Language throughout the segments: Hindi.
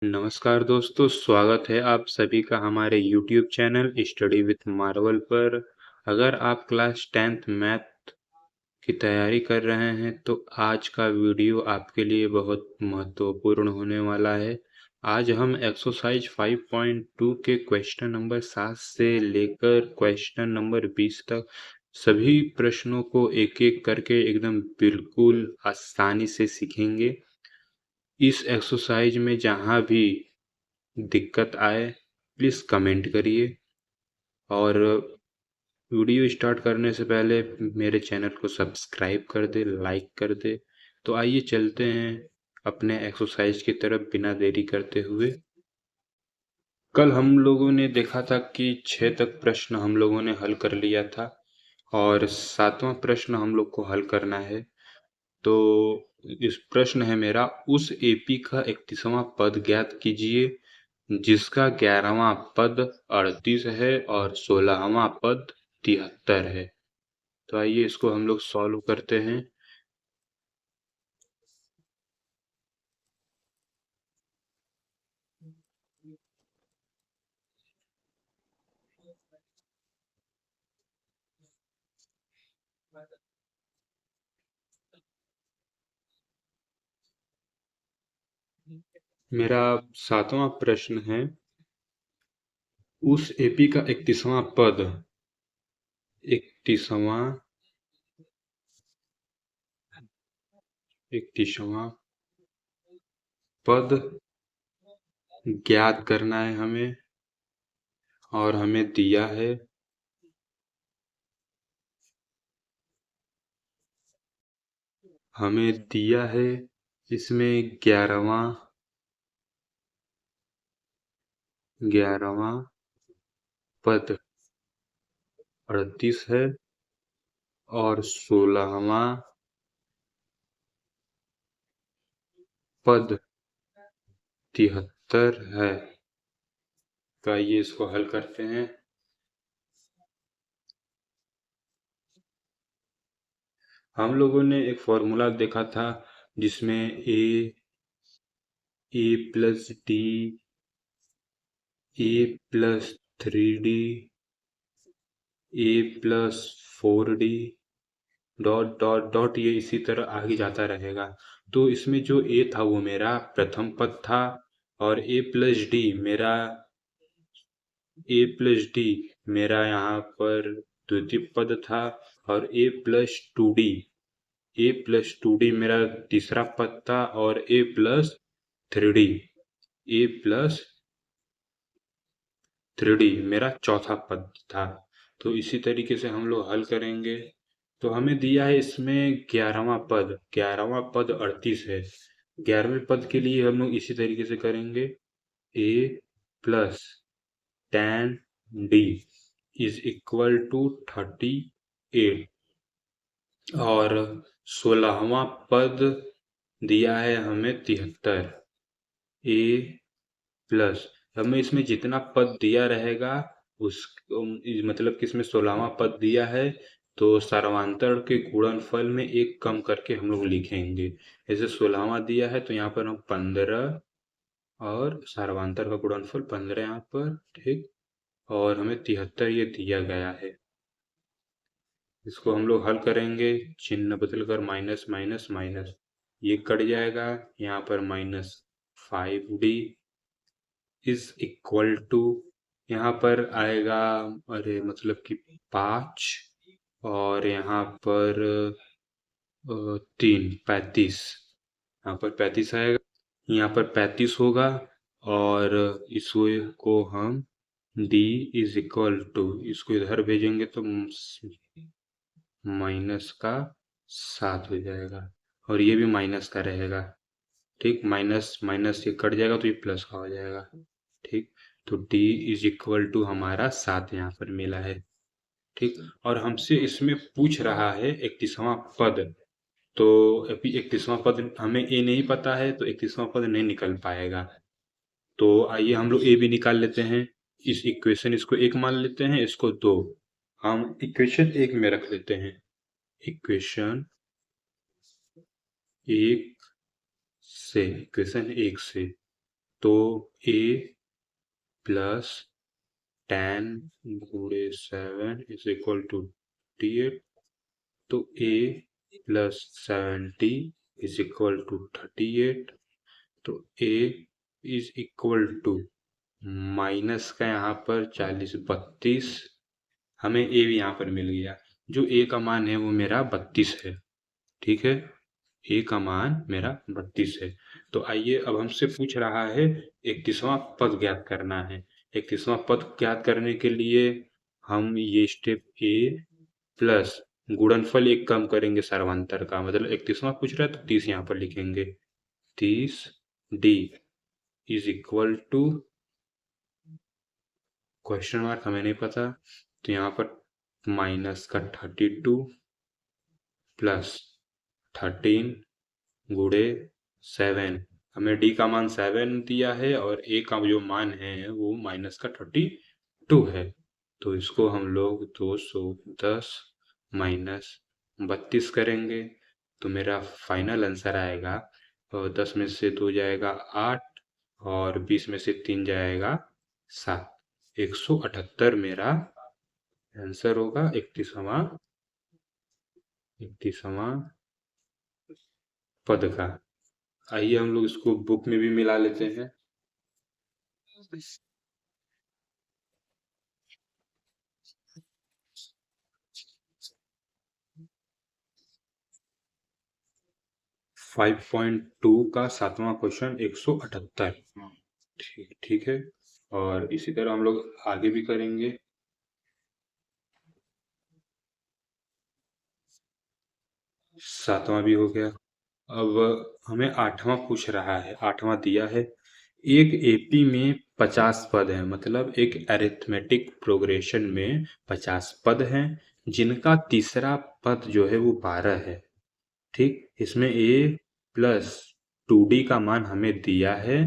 नमस्कार दोस्तों, स्वागत है आप सभी का हमारे YouTube channel study with Marvel पर। अगर आप क्लास 10th मैथ की तैयारी कर रहे हैं तो आज का वीडियो आपके लिए बहुत महत्वपूर्ण होने वाला है। आज हम एक्सरसाइज 5.2 के क्वेश्चन नंबर 7 से लेकर क्वेश्चन नंबर 20 तक सभी प्रश्नों को एक एक करके एकदम बिल्कुल आसानी से सीखेंगे। इस एक्सरसाइज में जहाँ भी दिक्कत आए प्लीज़ कमेंट करिए और वीडियो स्टार्ट करने से पहले मेरे चैनल को सब्सक्राइब कर दे, लाइक कर दे। तो आइए चलते हैं अपने एक्सरसाइज की तरफ बिना देरी करते हुए। कल हम लोगों ने देखा था कि 6 तक प्रश्न हम लोगों ने हल कर लिया था और 7वां प्रश्न हम लोग को हल करना है। तो इस प्रश्न है मेरा, उस एपी का 31वां पद ज्ञात कीजिए जिसका 11वां पद 38 है और 16वां पद 73 है। तो आइए इसको हम लोग सॉल्व करते हैं। मेरा 7वां प्रश्न है, उस एपी का 31वां पद 31वां 31वां पद ज्ञात करना है हमें और हमें दिया है इसमें 11वां पद 38 है और 16वां पद 73 है। तो आइए इसको हल करते हैं। हम लोगों ने एक फॉर्मूला देखा था जिसमें a plus d a plus 3D a plus 4D dot dot dot ये इसी तरह आगे जाता रहेगा। तो इसमें जो ए था वो मेरा प्रथम पद था और ए प्लस डी मेरा यहाँ पर द्वितीय पद था और ए प्लस टू डी मेरा तीसरा पद था और ए प्लस थ्री डी मेरा चौथा पद था। तो इसी तरीके से हम लोग हल करेंगे। तो हमें दिया है इसमें 11वां पद 38 है। 11वें पद के लिए हम लोग इसी तरीके से करेंगे, a plus ten d is equal to 38 और 16वां पद दिया है हमें 73। ए प्लस हमें इसमें जितना पद दिया रहेगा उस मतलब कि इसमें 16वां पद दिया है तो सर्वांतर के गुणनफल में एक कम करके हम लोग लिखेंगे। जैसे 16वां दिया है तो यहाँ पर हम 15 और सर्वांतर का गुणनफल 15 यहाँ पर, ठीक। और हमें 73 ये दिया गया है। इसको हम लोग हल करेंगे, चिन्ह बदलकर माइनस माइनस माइनस ये कट जाएगा। यहाँ पर -5D इज इक्वल टू यहाँ पर आएगा, अरे मतलब कि 5 और यहाँ पर 35 यहाँ पर 35 आएगा, यहाँ पर 35 होगा और इसको हम d इज इक्वल टू इसको इधर भेजेंगे तो माइनस का 7 हो जाएगा और ये भी माइनस का रहेगा, ठीक। माइनस माइनस ये कट जाएगा तो ये प्लस का हो जाएगा, ठीक। तो d इज इक्वल टू हमारा 7 यहाँ पर मिला है, ठीक। और हमसे इसमें पूछ रहा है 31वां पद। तो अभी 31वां पद हमें ए नहीं पता है तो 31वां पद नहीं निकल पाएगा। तो आइए हम लोग ए भी निकाल लेते हैं। इस इक्वेशन इसको एक मान लेते हैं, इसको दो। हम इक्वेशन एक में रख लेते हैं। इक्वेशन एक इक्वेशन एक से तो a प्लस 10 गुणे 7 इज इक्वल टू 38। तो a plus 70 is equal to 38। तो a is equal to minus का यहाँ पर 40 32, हमें a भी यहाँ पर मिल गया। जो a का मान है वो मेरा 32 है। ठीक है, a का मान मेरा 32 है। तो आइए अब हमसे पूछ रहा है 31वां पद ज्ञात करना है। 31वां पद ज्ञात करने के लिए हम ये स्टेप a प्लस गुणनफल एक कम करेंगे सर्वांतर का, मतलब 31वां पूछ रहा है तो 30 यहाँ पर लिखेंगे। 30 d is equal to question mark, हमें नहीं पता, तो यहाँ पर माइनस का 32 प्लस 13 गुणे 7। हमें डी का मान 7 दिया है और ए का जो मान है वो माइनस का 32 है। तो इसको हम लोग 210 माइनस 32 करेंगे तो मेरा फाइनल आंसर आएगा, और 10 में से 2 जाएगा 8 और 20 में से 3 जाएगा 7। 178 मेरा आंसर होगा 31वां पद का। आइए हम लोग इसको बुक में भी मिला लेते हैं। 5.2 का 7वां क्वेश्चन 178। ठीक है, और इसी तरह हम लोग आगे भी करेंगे। 7वां भी हो गया। अब हमें 8वां पूछ रहा है। 8वां दिया है एक एपी में 50 पद हैं, मतलब एक अरिथमेटिक प्रोग्रेशन में 50 पद हैं जिनका तीसरा पद जो है वो 12 है। ठीक, इसमें a प्लस 2d का मान हमें दिया है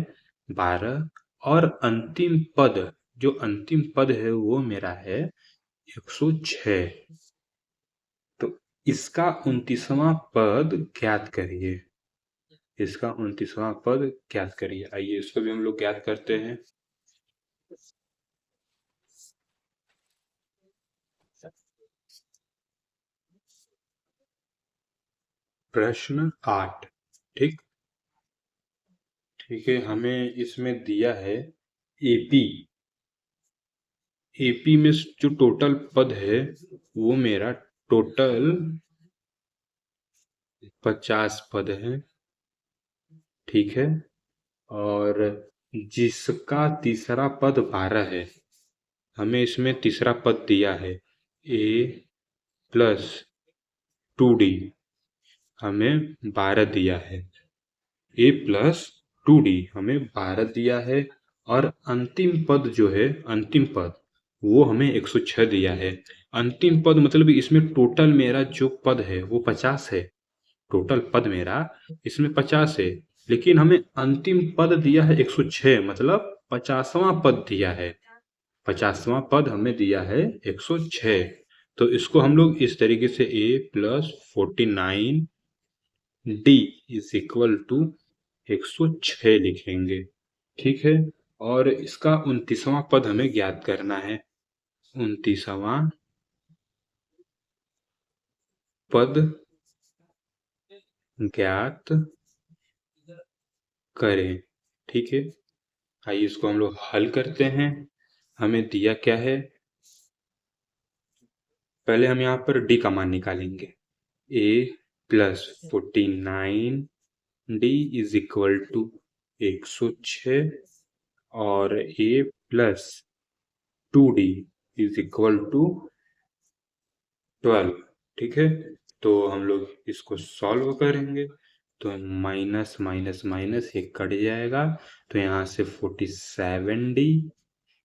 12, और अंतिम पद, जो अंतिम पद है वो मेरा है 106। तो इसका 29वां पद ज्ञात करिए। इसका 29वां पद ज्ञात करिए। आइए इसको भी हम लोग ज्ञात करते हैं। प्रश्न 8। ठीक ठीक है, हमें इसमें दिया है एपी। एपी में जो टोटल पद है वो मेरा टोटल 50 पद है। ठीक है, और जिसका तीसरा पद 12 है, हमें इसमें तीसरा पद दिया है a प्लस 2d, हमें 12 दिया है। a प्लस 2d हमें 12 दिया है, और अंतिम पद जो है, अंतिम पद वो हमें 106 दिया है। अंतिम पद मतलब इसमें टोटल मेरा जो पद है वो 50 है। टोटल पद मेरा इसमें 50 है, लेकिन हमें अंतिम पद दिया है 106, मतलब 50वां पद दिया है। 50वां पद हमें दिया है 106। तो इसको हम लोग इस तरीके से a plus 49 d is equal to 106 लिखेंगे। ठीक है, और इसका 29वां पद हमें ज्ञात करना है। 29वां पद ज्ञात करें। ठीक है, आइए इसको हम लोग हल करते हैं। हमें दिया क्या है, पहले हम यहाँ पर d का मान निकालेंगे। a plus 49 d is equal to 106, और a plus 2d is equal to 12। ठीक है, तो हम लोग इसको सॉल्व करेंगे तो माइनस माइनस माइनस ये कट जाएगा, तो यहाँ से 47d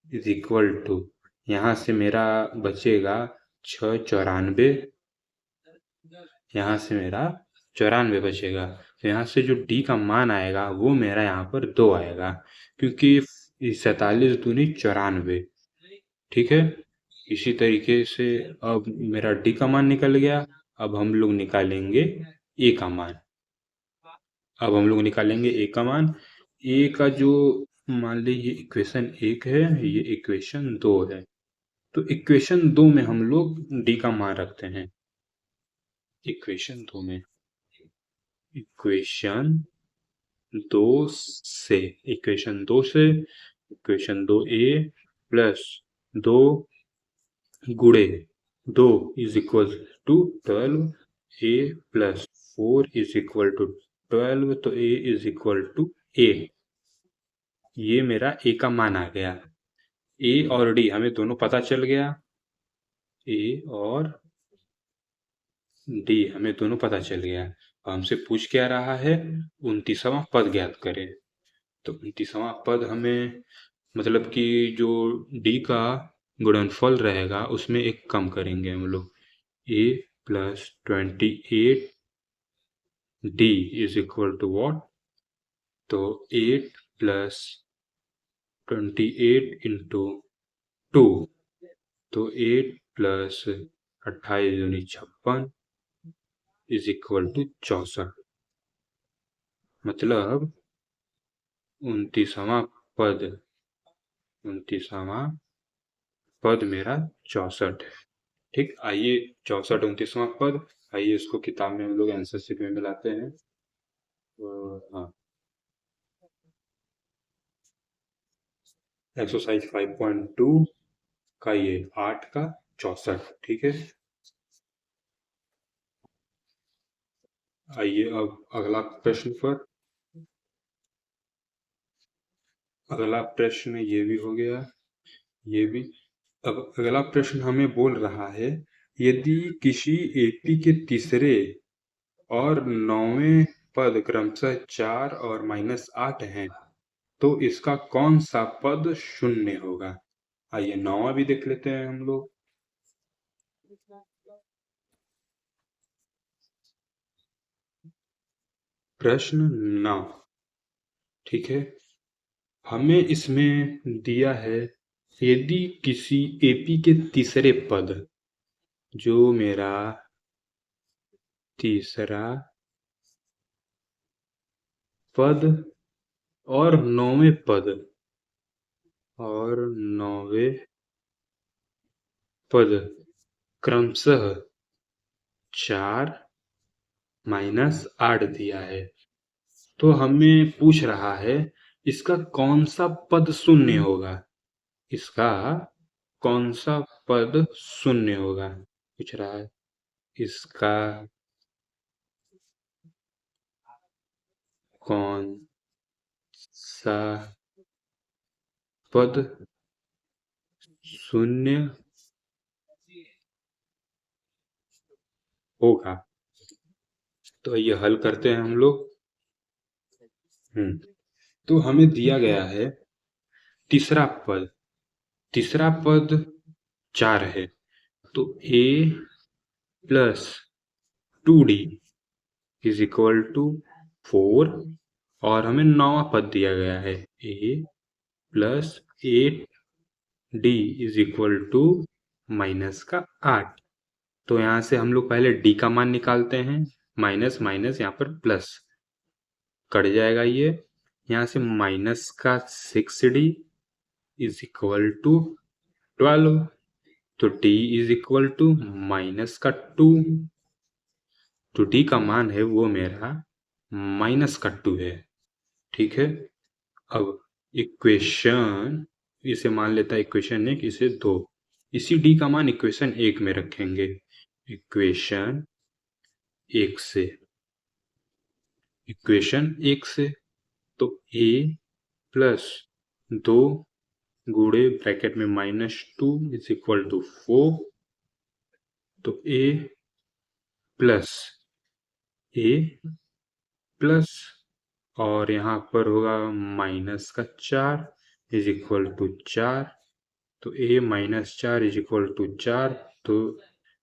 इज इक्वल टू, यहाँ से मेरा बचेगा 694, यहाँ से मेरा 94 बचेगा। तो यहाँ से जो d का मान आएगा वो मेरा यहाँ पर 2 आएगा, क्योंकि 47 दूनी 94। ठीक है, इसी तरीके से अब मेरा d का मान निकल गया। अब हम लोग निकालेंगे a का मान। a का जो मान ली ये इक्वेशन 1 है, ये इक्वेशन 2 है। तो इक्वेशन 2 में हम लोग डी का मान रखते हैं। इक्वेशन 2 में इक्वेशन 2 से इक्वेशन 2 से इक्वेशन 2a प्लस 2 गुणे 2 is equal to 12 a plus 4 is equal to 12, तो a is equal to a। ये मेरा a का मान आ गया। a और d हमें दोनों पता चल गया। a और d हमें दोनों पता चल गया। हमसे पूछ क्या रहा है, 29वां पद ज्ञात करें। तो 29वां पद हमें मतलब कि जो d का गुणनफल रहेगा उसमें एक कम करेंगे हम लोग। a plus 28 d is equal to what, तो 8 प्लस 28 इंटू 2, तो 8 प्लस 28 दूनी 56 इज इक्वल टू 64। मतलब 29वां पद 29वां पद मेरा 64 है। ठीक, आइए 64 29वां पद, आइए इसको किताब में हम लोग आंसर शीट में मिलाते हैं। हाँ, एक्सरसाइज 5.2 का ये 8 का 64। ठीक है, आइए अब अगला प्रश्न पर। अगला प्रश्न ये भी हो गया, ये भी। अब अगला प्रश्न हमें बोल रहा है, यदि किसी एपी के तीसरे और 9वें पद क्रमशः 4 और -8 हैं, तो इसका कौन सा पद शून्य होगा। आइए 9वां भी देख लेते हैं हम लोग। प्रश्न 9, ठीक है। हमें इसमें दिया है, यदि किसी एपी के तीसरे पद, जो मेरा तीसरा पद और 9वें पद और 9वें पद क्रमशः 4 -8 दिया है, तो हमें पूछ रहा है इसका कौन सा पद शून्य होगा। इसका कौन सा पद शून्य होगा पूछ रहा है। इसका कौन सा पद शून्य होगा। तो ये हल करते हैं हम लोग। तो हमें दिया गया है तीसरा पद 4 है, तो a plus 2d is equal to 4, और हमें 9वां पद दिया गया है a plus 8d is equal to -8। तो यहाँ से हम लोग पहले d का मान निकालते हैं, माइनस माइनस यहाँ पर प्लस कट जाएगा। ये यहाँ से माइनस का 6d इज इक्वल टू 12, तो d इज इक्वल टू -2। तो d का मान है वो मेरा -2 है। ठीक है, अब इक्वेशन, इसे मान लेता है इक्वेशन 1, इसे 2। इसी d का मान इक्वेशन 1 में रखेंगे। इक्वेशन 1 से तो a प्लस 2 गुणे ब्रैकेट में -2 इज इक्वल टू 4, तो a प्लस और यहाँ पर होगा -4 इज इक्वल टू 4, तो a -4 इज इक्वल टू 4, तो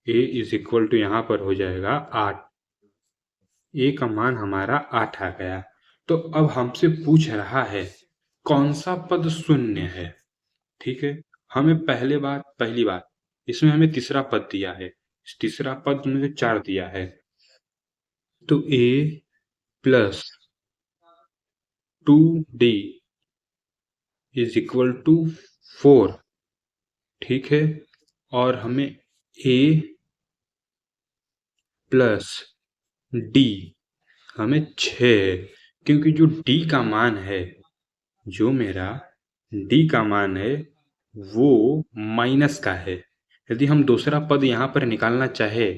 a इज इक्वल टू यहाँ पर हो जाएगा 8। a का मान हमारा 8 आ गया। तो अब हमसे पूछ रहा है कौन सा पद शून्य है। ठीक है, हमें पहली बात इसमें हमें तीसरा पद दिया है, तीसरा पद में 4 दिया है, तो a plus 2d is equal to 4, ठीक है। और हमें a प्लस डी हमें 6 है, क्योंकि जो d का मान है, जो मेरा d का मान है वो माइनस का है। यदि हम दूसरा पद यहाँ पर निकालना चाहे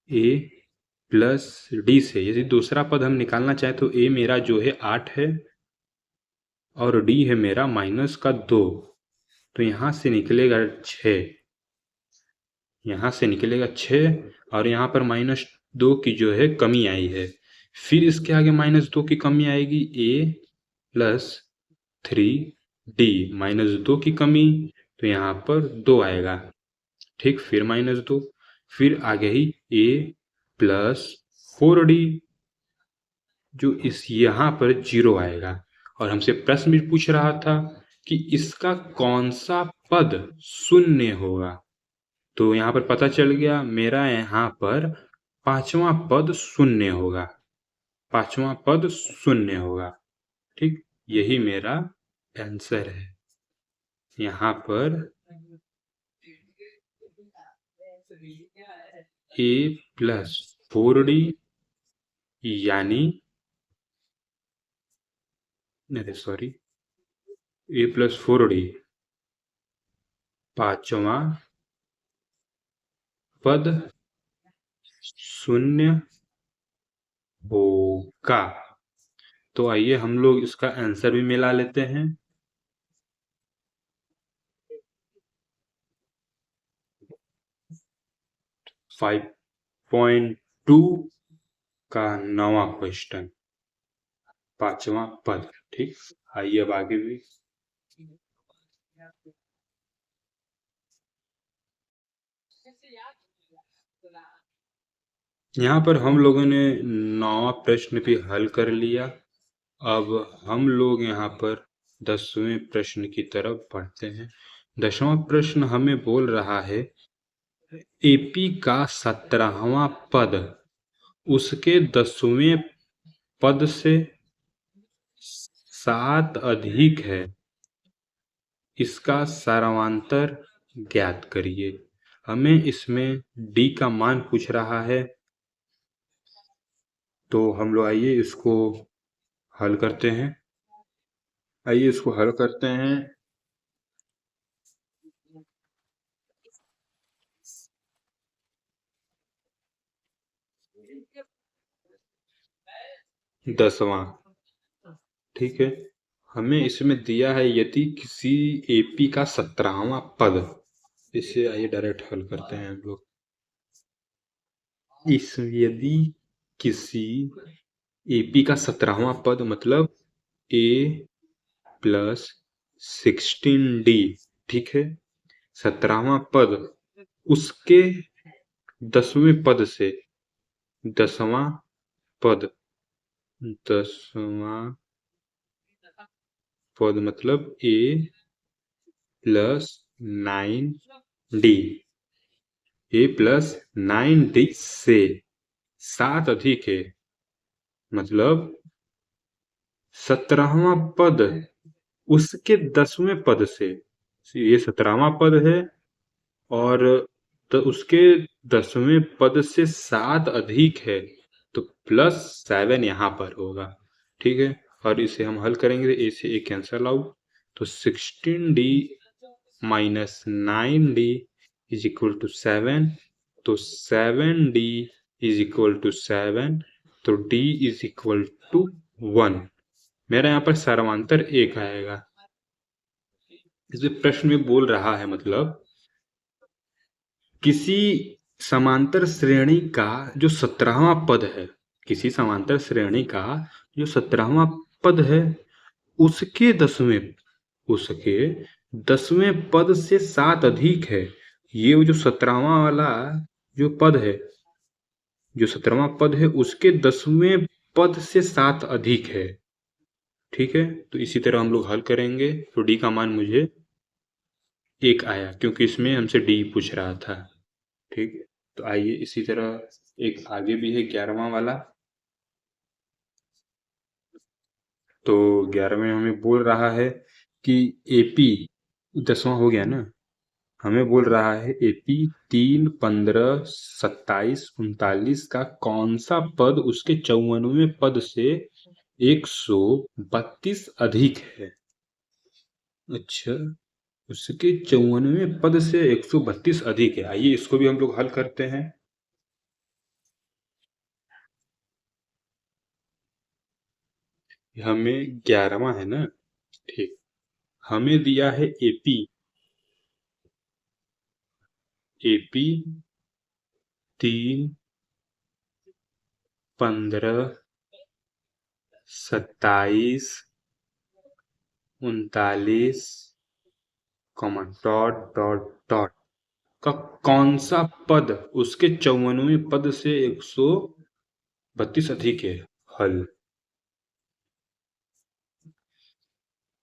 a प्लस डी से, यदि दूसरा पद हम निकालना चाहे तो a मेरा जो है 8 है और d है मेरा -2, तो यहाँ से निकलेगा 6, यहाँ से निकलेगा 6 और यहाँ पर -2 की जो है कमी आई है। फिर इसके आगे -2 की कमी आएगी a प्लस 3d, -2 की कमी, तो यहाँ पर 2 आएगा, ठीक। फिर -2, फिर आगे ही a प्लस 4d, जो इस यहाँ पर 0 आएगा। और हमसे प्रश्न भी पूछ रहा था कि इसका कौन सा पद शून्य होगा, तो यहाँ पर पता चल गया मेरा यहाँ पर पांचवा पद शून्य होगा, पांचवा पद शून्य होगा, ठीक। यही मेरा आंसर है। यहाँ पर a प्लस 4d यानी सॉरी a प्लस 4d पांचवा पद शून्य होगा। तो आइए हम लोग इसका आंसर भी मिला लेते हैं। फाइव 5.2 का 9वां क्वेश्चन, पांचवा पद, ठीक। आइए अब आगे भी। यहाँ पर हम लोगों ने 9वां प्रश्न भी हल कर लिया। अब हम लोग यहाँ पर 10वें प्रश्न की तरफ बढ़ते हैं। 10वां प्रश्न हमें बोल रहा है एपी का 17वां पद उसके 10वें पद से 7 अधिक है, इसका सारांतर ज्ञात करिए। हमें इसमें d का मान पूछ रहा है, तो हम लोग आइए इसको हल करते हैं। आइए इसको हल करते हैं। दसवां, ठीक है। हमें इसमें दिया है यदि किसी एपी का 17वां पद, इसे आइए डायरेक्ट हल करते हैं हम लोग। इस यदि किसी एपी का 17वां पद मतलब a प्लस 16d, ठीक है, 17वां पद उसके 10वें पद से 10वां पद, 10वां पद मतलब a plus 9d, a plus 9d से 7 अधिक है, मतलब 17वां पद उसके 10वें पद से, ये 17वां पद है और तो उसके 10वें पद से 7 अधिक है, तो +7 यहाँ पर होगा, ठीक है। और इसे हम हल करेंगे, ए से ए कैंसल आउट, तो 16d minus 9d is equal to 7, तो 7d इज इक्वल टू 7, तो d इज इक्वल टू 1। मेरा यहाँ पर सारांतर 1 आएगा। इस प्रश्न में बोल रहा है मतलब किसी समांतर श्रेणी का जो 17वां पद है, किसी समांतर श्रेणी का जो 17वां पद है उसके 10वें पद से 7 अधिक है। ये जो 17वां वाला जो पद है, जो 17वां पद है उसके 10वें पद से 7 अधिक है, ठीक है। तो इसी तरह हम लोग हल करेंगे, तो डी का मान मुझे 1 आया, क्योंकि इसमें हमसे डी पूछ रहा था, ठीक है। तो आइए इसी तरह एक आगे भी है 11वां वाला। तो 11वें हमें बोल रहा है कि एपी 10वां हो गया ना, हमें बोल रहा है एपी 3, 15, 27, 39 का कौन सा पद उसके 54वें पद से 132 अधिक है। अच्छा, उसके 54वें पद से 132 अधिक है। आइए इसको भी हम लोग हल करते हैं। हमें 11वां है ना, ठीक। हमें दिया है AP, AP 3, 15, 27, 39, dot dot dot का कौन सा पद उसके 54वें पद से 132 अधिक है। हल,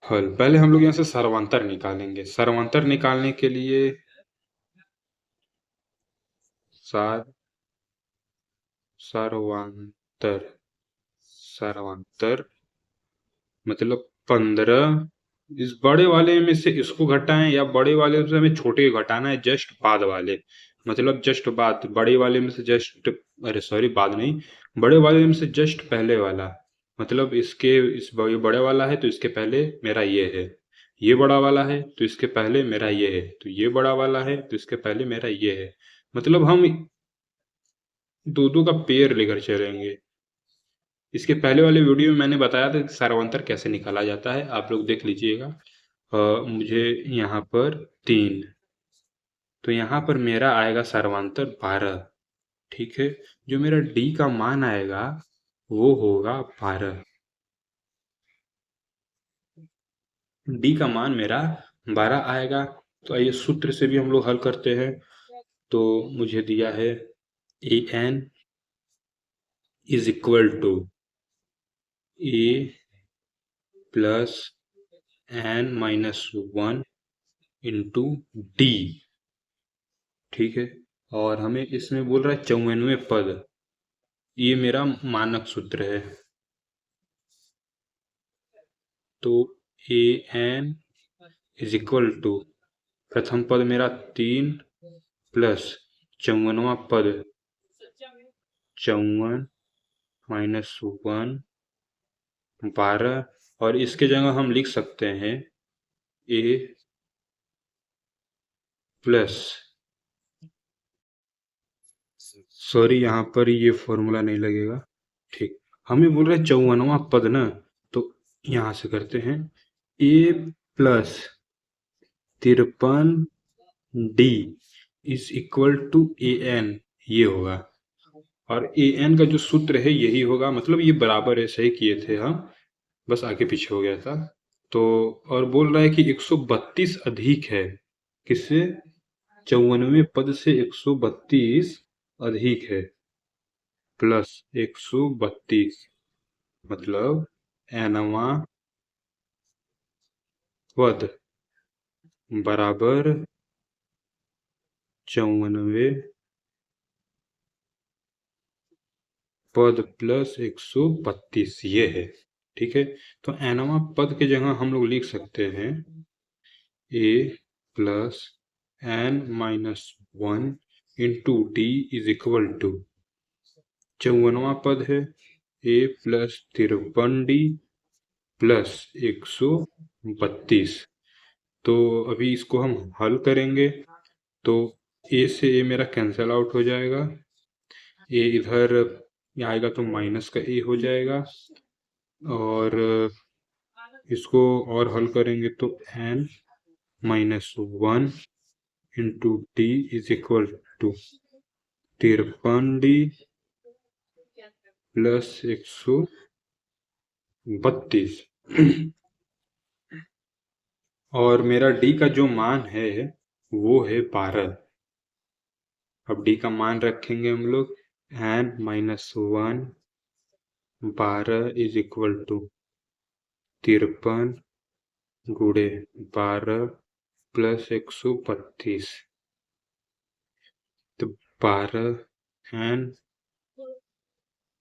हल पहले हम लोग यहाँ से सर्वांतर निकालेंगे। सर्वांतर निकालने के लिए सार सर्वांतर सर्वांतर मतलब 15, इस बड़े वाले में से इसको घटाएं या बड़े वाले से हमें छोटे को घटाना है, जस्ट बाद वाले, मतलब जस्ट बाद, बड़े वाले में से जस्ट, अरे सॉरी बाद नहीं, बड़े वाले में से जस्ट पहले वाला, मतलब इसके ये बड़े वाला है तो इसके पहले मेरा ये है, ये बड़ा वाला है तो इसके पहले मेरा ये है, तो ये बड़ा वाला है तो इसके पहले मेरा ये है। मतलब हम दो दो का पेयर लेकर चलेंगे। इसके पहले वाले वीडियो में मैंने बताया था कि सारवंतर कैसे निकाला जाता है, आप लोग देख लीजिएगा। मुझे यहाँ पर 3, तो यहाँ पर मेरा आएगा सारवांतर 12, ठीक है। जो मेरा डी का मान आएगा वो होगा 12, डी का मान मेरा 12 आएगा। तो आइए सूत्र से भी हम लोग हल करते हैं। तो मुझे दिया है a n is equal to a plus n minus 1 into d, ठीक है। और हमें इसमें बोल रहा है 54वें पद, ये मेरा मानक सूत्र है। तो a n is equal to, प्रथम पद मेरा 3 प्लस 54वां पद 54 माइनस 1 12, और इसके जगह हम लिख सकते हैं ए प्लस, सॉरी यहाँ पर ये फॉर्मूला नहीं लगेगा, ठीक। हमें बोल रहे हैं 54वां पद ना, तो यहाँ से करते हैं a plus 53 d is equal to a n, ये होगा। और ए एन का जो सूत्र है यही होगा, मतलब ये बराबर है, सही किए थे हम, बस आगे पीछे हो गया था। तो और बोल रहा है कि 132 अधिक है, किससे, 54वें पद से 132 अधिक है, प्लस 132, मतलब एनवा पद बराबर 54वें पद प्लस 132, ये है, ठीक है। तो एनवा पद के जगह हम लोग लिख सकते हैं a plus n minus 1 into d is equal to, 54वां पद है ए प्लस 53 डी प्लस 132। तो अभी इसको हम हल करेंगे, तो ए से ए मेरा कैंसल आउट हो जाएगा, ए इधर आएगा तो माइनस का ए हो जाएगा, और इसको और हल करेंगे तो n minus 1 into d is equal to 53 d plus 132। और मेरा डी का जो मान है वो है 12। अब डी का मान रखेंगे हम लोग, n minus 1 12 is equal to 53 गुड़े 12 प्लस 132, तो 12 n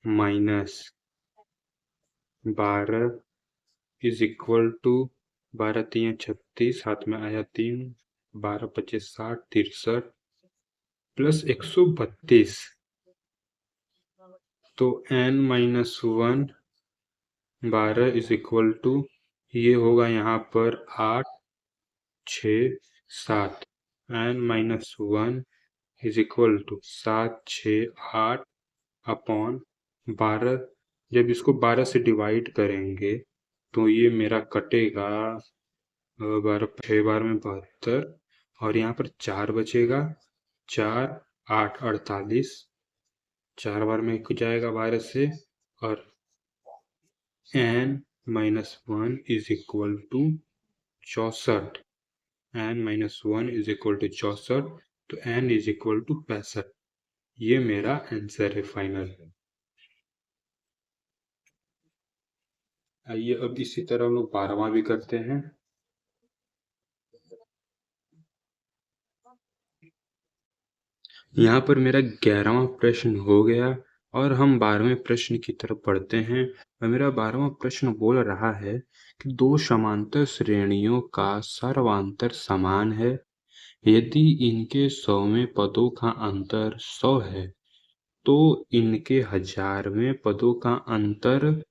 minus 12 is equal to 12 3 36, हाथ में आया 3, 12 25 60 63 प्लस 132। तो n-1 12 इज इक्वल टू, ये होगा यहाँ पर 8 6 7। n-1 is equal to 7 6 8 upon 12। जब इसको 12 से डिवाइड करेंगे तो ये मेरा कटेगा 12 6 12 में 72, और यहाँ पर 4 बचेगा, 4 8 48, 4 बार में जाएगा 12 से, और n-1 is equal to 64। n-1 is equal to 64, तो n इज इक्वल टू 65। ये मेरा आंसर है फाइनल। आइए अब इसी तरह हम लोग 12वां भी करते हैं। यहाँ पर मेरा 11वां प्रश्न हो गया, और हम 12वें प्रश्न की तरफ बढ़ते हैं। और मेरा 12वां प्रश्न बोल रहा है कि दो समांतर श्रेणियों का सर्वांतर समान है, यदि इनके 100वें पदों का अंतर 100 है तो इनके 1000वें पदों का अंतर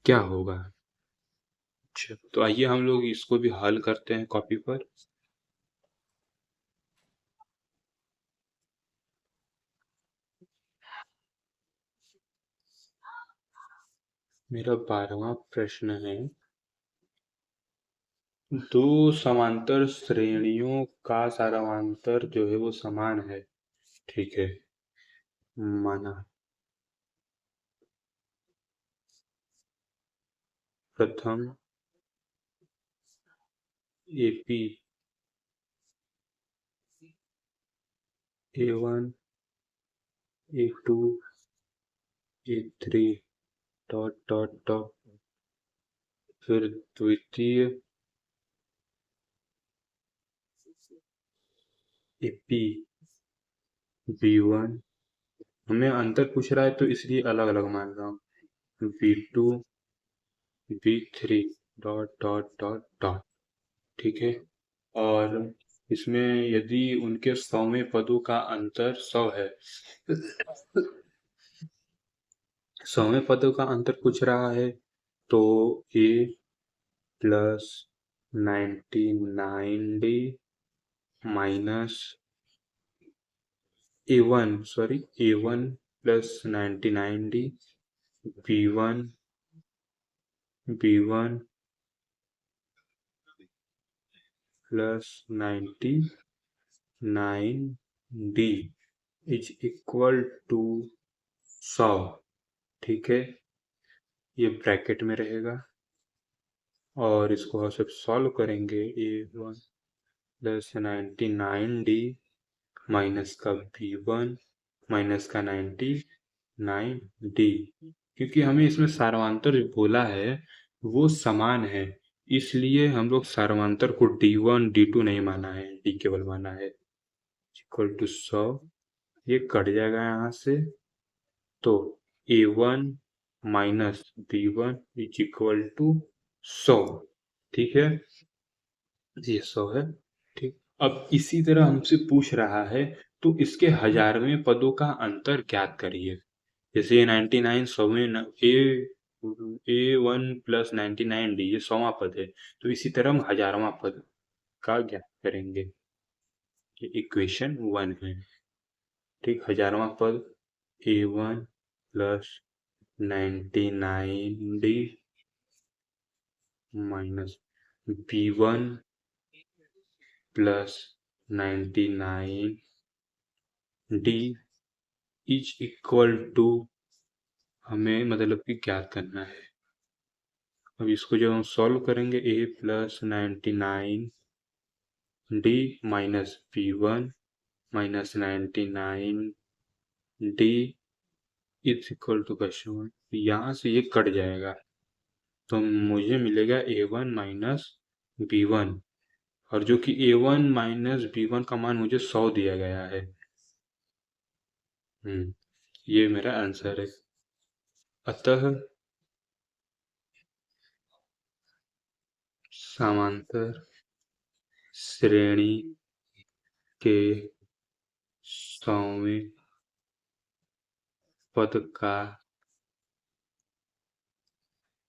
क्या होगा। अच्छा, तो आइए हम लोग इसको भी हल करते हैं कॉपी पर। मेरा 12वां प्रश्न है, दो समांतर श्रेणियों का सारांतर जो है वो समान है। ठीक है, माना। प्रथम AP A1 A2 A3 dot dot dot, फिर द्वितीय AP B1, हमें अंतर पूछ रहा है तो इसलिए अलग अलग मान रहा हूँ, B2 B3 dot dot dot dot. ठीक है, और इसमें यदि उनके 100वें पदों का अंतर 100 है, 100वें पदों का अंतर पूछ रहा है, तो A plus 99D minus A1 plus 99D B1 plus 99D is equal to 100। ठीक है, ये ब्रैकेट में रहेगा, और इसको हम सब सॉल्व करेंगे। A1 प्लस 99D माइनस का B1 माइनस का 99D, क्योंकि हमें इसमें सारांतर बोला है वो समान है, इसलिए हम लोग सारांतर को D1 D2 नहीं माना है, D केवल माना है। इक्वल टू 100, ये कट जाएगा यहाँ से, तो A1 minus B1 is equal to 100। ठीक है, ये 100 है। ठीक, अब इसी तरह हमसे पूछ रहा है तो इसके 1000वें पदों का अंतर ज्ञात करिए। जैसे ये 99 100वें A1 प्लस 99D ये 100वां पद है, तो इसी तरह हम 1000वां पद का ज्ञात करेंगे। ये इक्वेशन 1 है। ठीक, 1000वां पद A1 plus 99D minus B1 plus 99D is equal to, हमें मतलब कि ज्ञात करना है। अब इसको जब हम सॉल्व करेंगे, A plus 99D minus B1 minus 99D is equal to question, यहाँ से ये कट जाएगा, तो मुझे मिलेगा A1 माइनस B1, और जो कि A1 माइनस B1 का मान मुझे 100 दिया गया है। ये मेरा आंसर है। अतः समांतर श्रेणी के 100वें पद का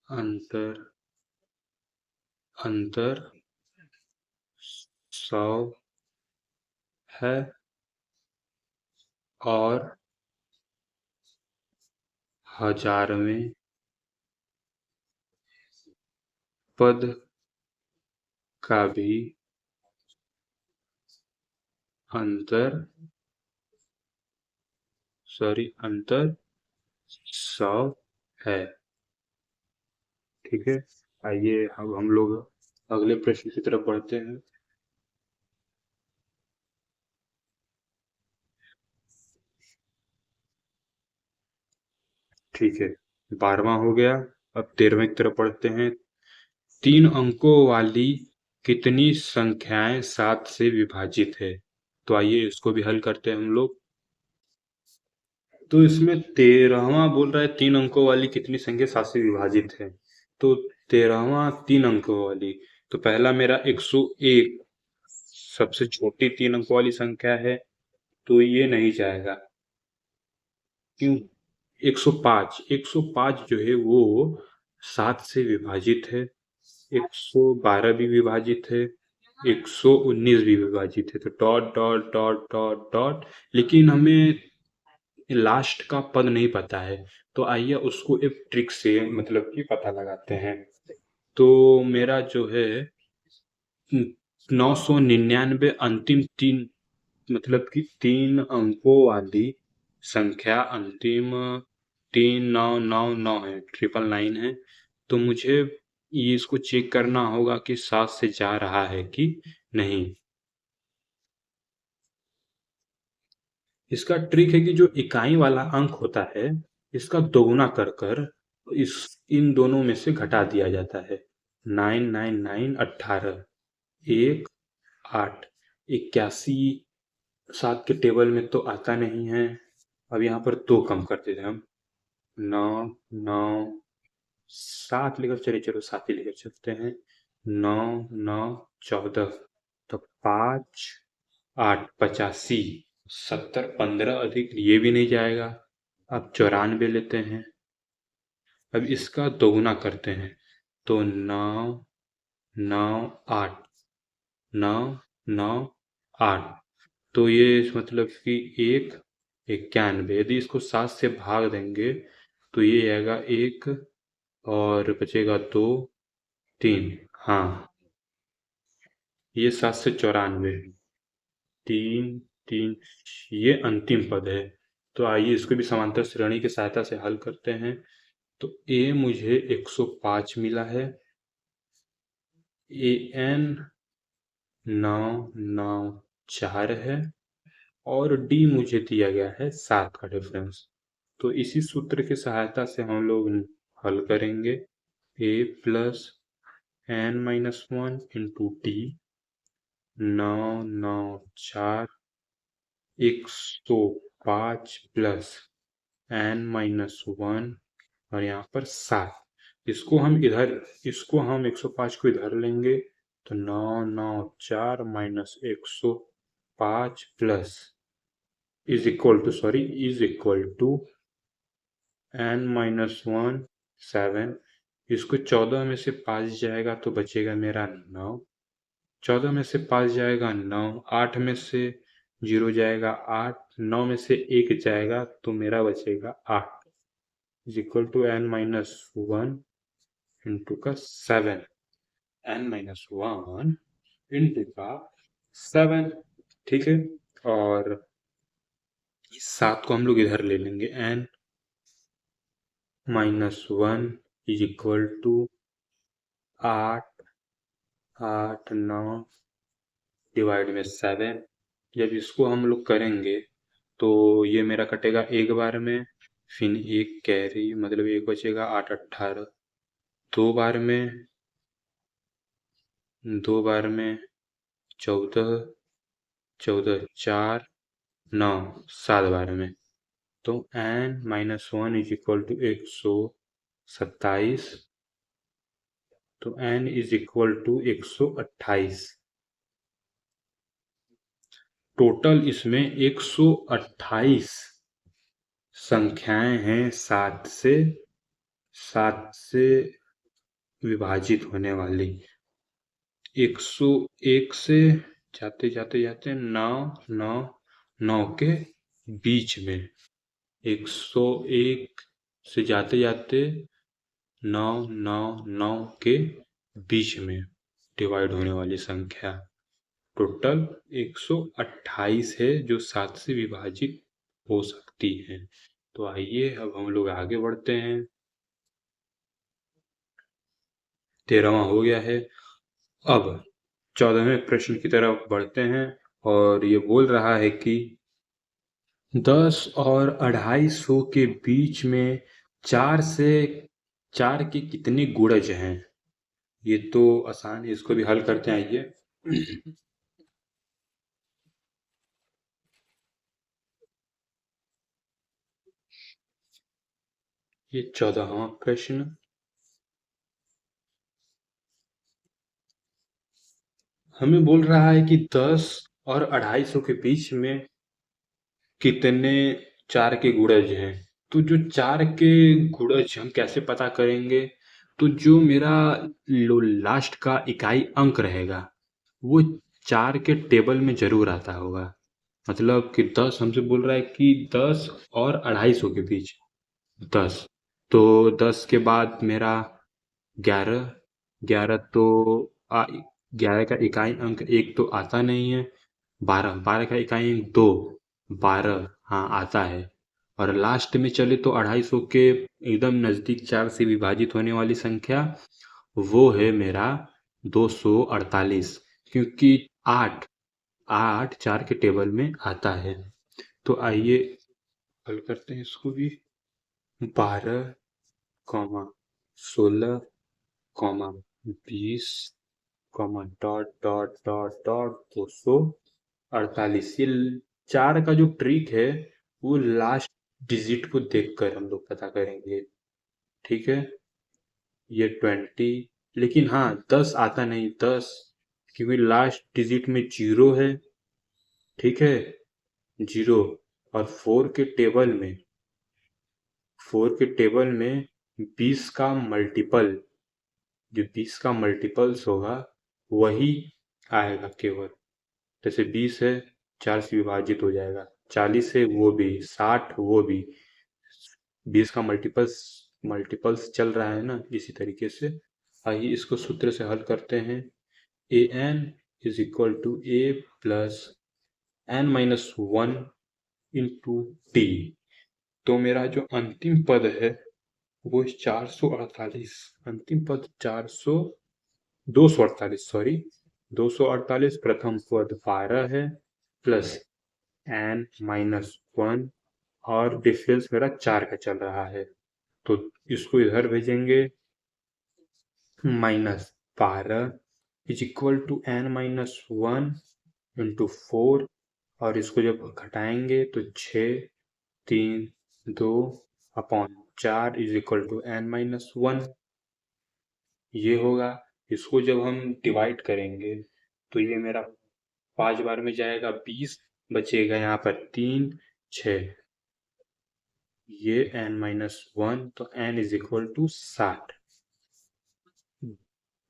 अंतर 100 है और 1000वें पद का भी अंतर 100 है। ठीक है, आइए अब हम लोग अगले प्रश्न की तरफ बढ़ते हैं। ठीक है, 12वां हो गया। अब 13वें की तरफ बढ़ते हैं। 3 अंकों वाली कितनी संख्याएं 7 से विभाजित है? तो आइए इसको भी हल करते हैं हम लोग। तो इसमें 13वां बोल रहा है 3 अंकों वाली कितनी संख्या 7 से विभाजित है। तो 13वां 3 अंकों वाली, तो पहला मेरा 101 सबसे छोटी 3 अंकों वाली संख्या है, तो ये नहीं जाएगा। क्यों? 105 जो है वो 7 से विभाजित है, 112 भी विभाजित है, 119 भी विभाजित है। तो dot dot dot dot dot, लेकिन हमें लास्ट का पद नहीं पता है। तो आइए उसको एक ट्रिक से मतलब कि पता लगाते हैं। तो मेरा जो है 999 अंतिम 3 मतलब कि 3 अंकों वाली संख्या अंतिम 3999 है, 999 है। तो मुझे ये इसको चेक करना होगा कि 7 से जा रहा है कि नहीं। इसका ट्रिक है कि जो इकाई वाला अंक होता है इसका दोगुना कर कर इस इन दोनों में से घटा दिया जाता है। 999 18 1 8 81 7 के टेबल में तो आता नहीं है। अब यहाँ पर 2 कम कर देते हैं हम। 9 9 7 लेकर चले, चलो 7 ही लेकर चलते हैं। 9 9 14, तो 5 8 85, 70 15 अधिक ये भी नहीं जाएगा। अब 94 लेते हैं। अब इसका दोगुना करते हैं, तो 9 9 8 9 9 8, तो ये मतलब कि 1 91। यदि इसको 7 से भाग देंगे तो ये आएगा 1 और बचेगा 2 3। हाँ, ये 7 से 94, 3 3, ये अंतिम पद है। तो आइए इसको भी समांतर श्रेणी की सहायता से हल करते हैं। तो a मुझे 105 मिला है, an 994 है और d मुझे दिया गया है 7 का डिफरेंस। तो इसी सूत्र की सहायता से हम लोग हल करेंगे। a plus n-1 into d 994 105 plus n-1 और यहाँ पर 7। इसको हम 105 को इधर लेंगे तो 994 minus 105 plus is equal to n-1 7। इसको 14 में से 5 जाएगा तो बचेगा मेरा 9, 14 में से 5 जाएगा 9, 8 में से 0 जाएगा 8, 9 में से 1 जाएगा तो मेरा बचेगा 8 is equal to n-1 into का 7, n-1 इंटू का 7। ठीक है, और इस 7 को हम लोग इधर ले लेंगे। n-1 is equal to 8 8 9 divide में 7। जब इसको हम लोग करेंगे तो ये मेरा कटेगा एक बार में, फिर एक कैरी मतलब एक बचेगा 8 18, दो बार में 14 14 4 9 7 बार में। तो n-1 इज इक्वल टू 127 तो n is equal to 128। Total इसमें 128 संख्याएं हैं सात से विभाजित होने वाली। 101 से जाते जाते जाते 9 के बीच में, 101 से जाते जाते 9 के बीच में डिवाइड होने वाली संख्या टोटल 128 है जो 7 से विभाजित हो सकती है। तो आइए अब हम लोग आगे बढ़ते हैं। 13वां हो गया है। अब 14वें प्रश्न की तरफ बढ़ते हैं और ये बोल रहा है कि 10 और 250 के बीच में 4 के कितने गुणज हैं। ये तो आसान है, इसको भी हल करते हैं। आइए ये 14वां प्रश्न। हमें बोल रहा है कि 10 और 250 के बीच में कितने 4 के गुणज हैं। तो जो 4 के गुणज हम कैसे पता करेंगे। तो जो मेरा लास्ट का इकाई अंक रहेगा वो 4 के टेबल में जरूर आता होगा। मतलब कि 10 हमसे बोल रहा है कि 10 और 250 के बीच 10, तो 10 के बाद मेरा 11, 11 तो 11 का इकाई अंक 1 तो आता नहीं है। 12, 12 का इकाई अंक 2, 12 हाँ आता है। और लास्ट में चले तो 250 के एकदम नज़दीक 4 से विभाजित होने वाली संख्या वो है मेरा 248, क्योंकि 8 4 के टेबल में आता है। तो आइए हल करते हैं इसको भी। 12, 16, 20, डॉट डॉट डॉट डॉट 248। ये 4 का जो ट्रिक है वो लास्ट डिजिट को देखकर हम लोग पता करेंगे। ठीक है, ये 20, लेकिन हाँ 10 आता नहीं। 10 क्योंकि लास्ट डिजिट में 0 है। ठीक है, 0। और 4 के टेबल में 20 का मल्टीपल, जो 20 का मल्टीपल्स होगा वही आएगा केवल। जैसे 20 है 4 से विभाजित हो जाएगा, 40 है वो भी, 60 वो भी। 20 का मल्टीपल्स चल रहा है ना, इसी तरीके से। आइए इसको सूत्र से हल करते हैं। A n is equal to a plus n minus 1 into t. तो मेरा जो अंतिम पद है वो 448, अंतिम पद 248, सॉरी 248। प्रथम पद 12 है प्लस एन माइनस 1 और डिफरेंस मेरा 4 का चल रहा है, तो इसको इधर भेजेंगे। -12 is equal to n minus 1 into 4, और इसको जब घटाएंगे तो 6, 3, 2 upon 4 is equal to n minus 1 ये होगा। इसको जब हम डिवाइड करेंगे तो ये मेरा 5 बार में जाएगा, 20 बचेगा यहाँ पर 3, 6, ये n माइनस 1, तो n इज इक्वल टू 60।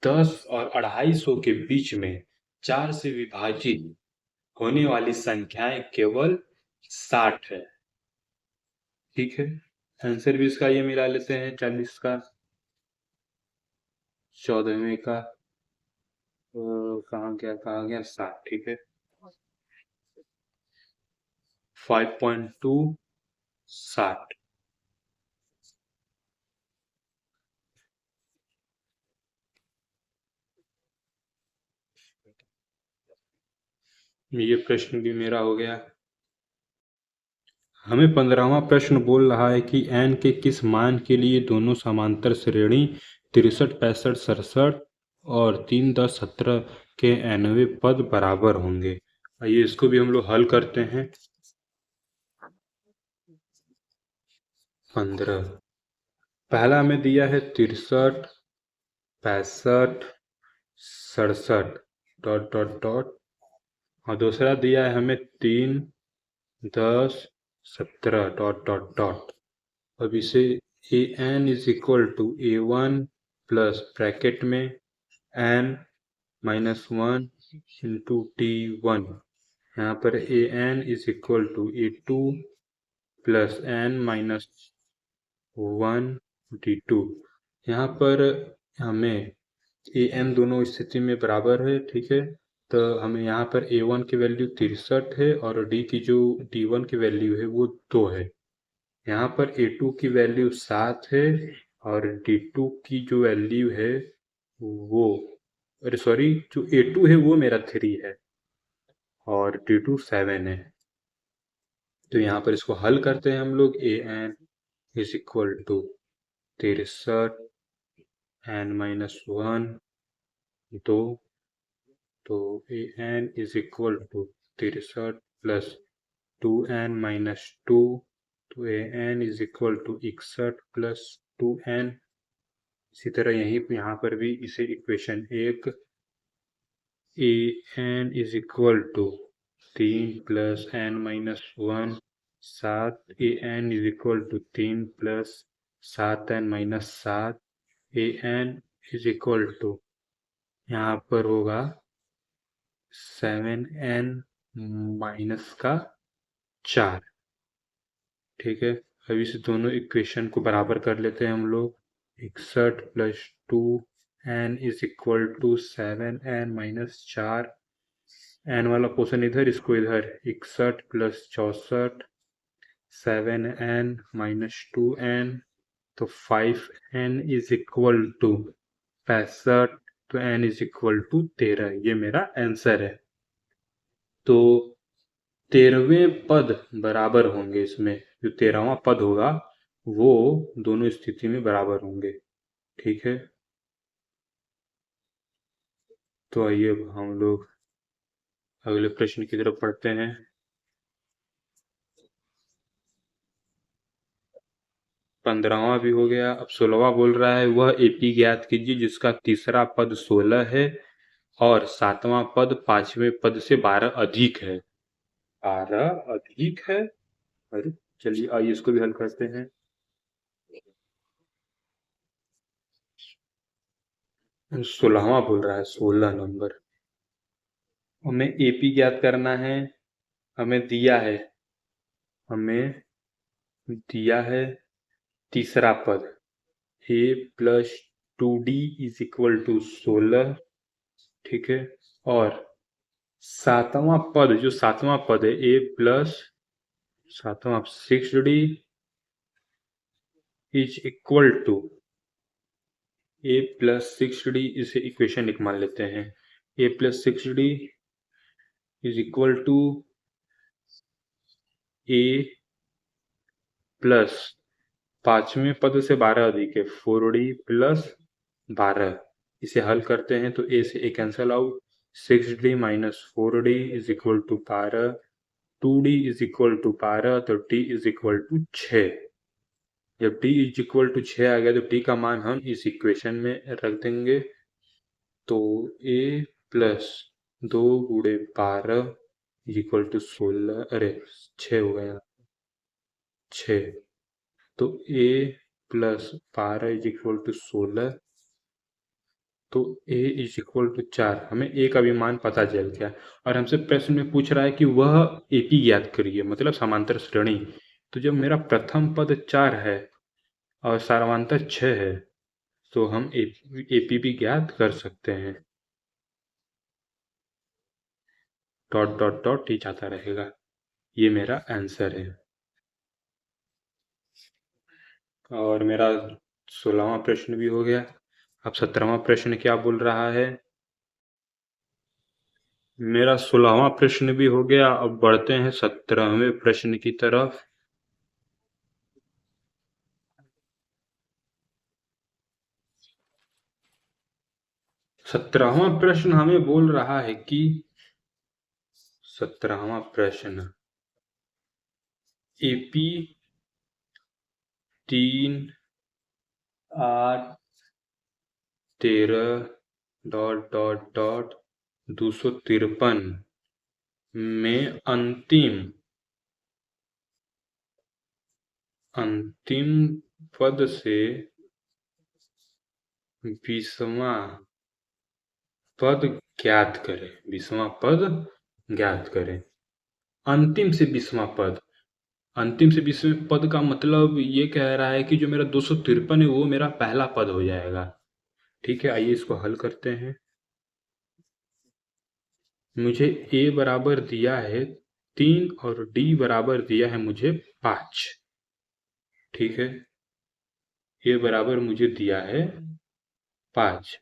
10 और 250 के बीच में 4 से विभाजित होने वाली संख्याएं केवल 60 है। ठीक है, आंसर भी इसका ये मिला लेते हैं 40 का। 14वें का कहाँ गया 60। ठीक है, 5.2 60। ये प्रश्न भी मेरा हो गया। हमें 15वां प्रश्न बोल रहा है कि n के किस मान के लिए दोनों समांतर श्रेणी 63, 65, 67 और 3, 10, 17 के nवें पद बराबर होंगे। आइए इसको भी हम लोग हल करते हैं। 15 पहला हमें दिया है 63, 65 67 डॉट डॉट डॉट, और दूसरा दिया है हमें 3 10 17 डॉट डॉट डॉट। अब इसे a n is equal to A1 plus bracket में n -1 इंटू T1, यहाँ पर an is equal to A2 plus n -1 T2। यहाँ पर हमें an दोनों स्थिति में बराबर है, ठीक है। तो हमें यहाँ पर A1 की वैल्यू 63 है और D की जो D1 की वैल्यू है वो 2 है। यहाँ पर A2 की वैल्यू 7 है और D2 की जो वैल्यू है वो, अरे सॉरी, जो A2 है वो मेरा 3 है और D2 7 है। तो यहाँ पर इसको हल करते हैं हम लोग। an is equal to 63 n-1 2, तो an is equal to 63 plus 2n-2, तो an is equal to 61 plus 2n। इसी तरह यहाँ पर भी इसे equation 1 an is equal to 3 plus n-1 7, an is equal to 3 plus 7n-7, an is equal to यहाँ पर होगा 7n माइनस का 4, ठीक है। अब इस दोनों इक्वेशन को बराबर कर लेते हैं हम लोग। 61 plus 2n is equal to 7n minus 4, n वाला पोर्शन इधर, इसको इधर, 61 प्लस 64 7n माइनस 2n, तो 5n इज इक्वल टू 65, तो n इज इक्वल टू 13। ये मेरा आंसर है। तो 13वें पद बराबर होंगे, इसमें जो 13वां पद होगा वो दोनों स्थिति में बराबर होंगे, ठीक है। तो आइए अब हम लोग अगले प्रश्न की तरफ पढ़ते हैं। 15वां भी हो गया। अब 16वां बोल रहा है, वह एपी ज्ञात कीजिए जिसका तीसरा पद 16 है और 7वां पद 5वें पद से 12 अधिक है। 12 अधिक है, अरे चलिए आइए इसको भी हल करते हैं। 16वां बोल रहा है, 16 नंबर। हमें एपी ज्ञात करना है। हमें दिया है तीसरा पद a plus 2d is equal to 16, ठीक है। और सातवां पद, जो सातवां पद है a plus 6d is equal to a plus 6d, इसे इक्वेशन एक मान लेते हैं। a plus 6d is equal to a plus 5वें पद से 12 अधिक है 4d प्लस 12। इसे हल करते हैं तो a से a cancel out, 6d minus 4d is equal to 12, 2d is equal to 12, तो d इज इक्वल टू 6। जब d इज इक्वल टू 6 आ गया तो d का मान हम इस इक्वेशन में रख देंगे। तो a प्लस 2 गुणे 12 इज इक्वल टू 16, अरे 6 हो गया, 6। तो a plus 12 is equal to 16, तो a इज इक्वल टू 4। हमें a का भी मान पता चल गया और हमसे प्रश्न में पूछ रहा है कि वह AP ज्ञात करिए, मतलब समांतर श्रेणी। तो जब मेरा प्रथम पद 4 है और सामांतर 6 है तो हम AP भी ज्ञात कर सकते हैं। डॉट डॉट डॉट ही जाता रहेगा। ये मेरा आंसर है। और मेरा 16वां प्रश्न भी हो गया। अब 17वां प्रश्न क्या बोल रहा है। मेरा 16वां प्रश्न भी हो गया। अब बढ़ते हैं 17वें प्रश्न की तरफ। 17वां प्रश्न हमें बोल रहा है कि 17वां प्रश्न AP 3 8 13.253 में अंतिम पद से 20वां पद ज्ञात करें। 20वां पद ज्ञात करें। अंतिम से 20वां पद, अंतिम से 20वें पद का मतलब ये कह रहा है कि जो मेरा 253 है वो मेरा पहला पद हो जाएगा। ठीक है, आइए इसको हल करते हैं। मुझे a बराबर दिया है 3 और d बराबर दिया है मुझे 5। ठीक है, a बराबर मुझे दिया है 5।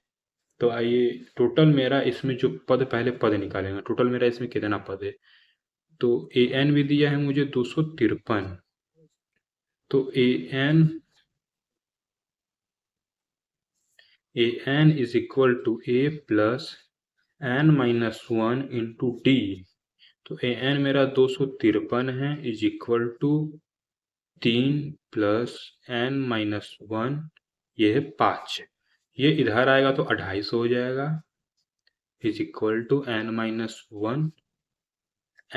तो आइए टोटल मेरा इसमें जो पद, पहले पद निकालेंगे। टोटल मेरा इसमें कितना पद है, तो an भी दिया है मुझे 253। तो an is equal to a plus n minus 1 into d. तो an मेरा 253 है is equal to 3 plus n minus 1, ये है 5। ये इधर आएगा तो 250 हो जाएगा is equal to n minus 1।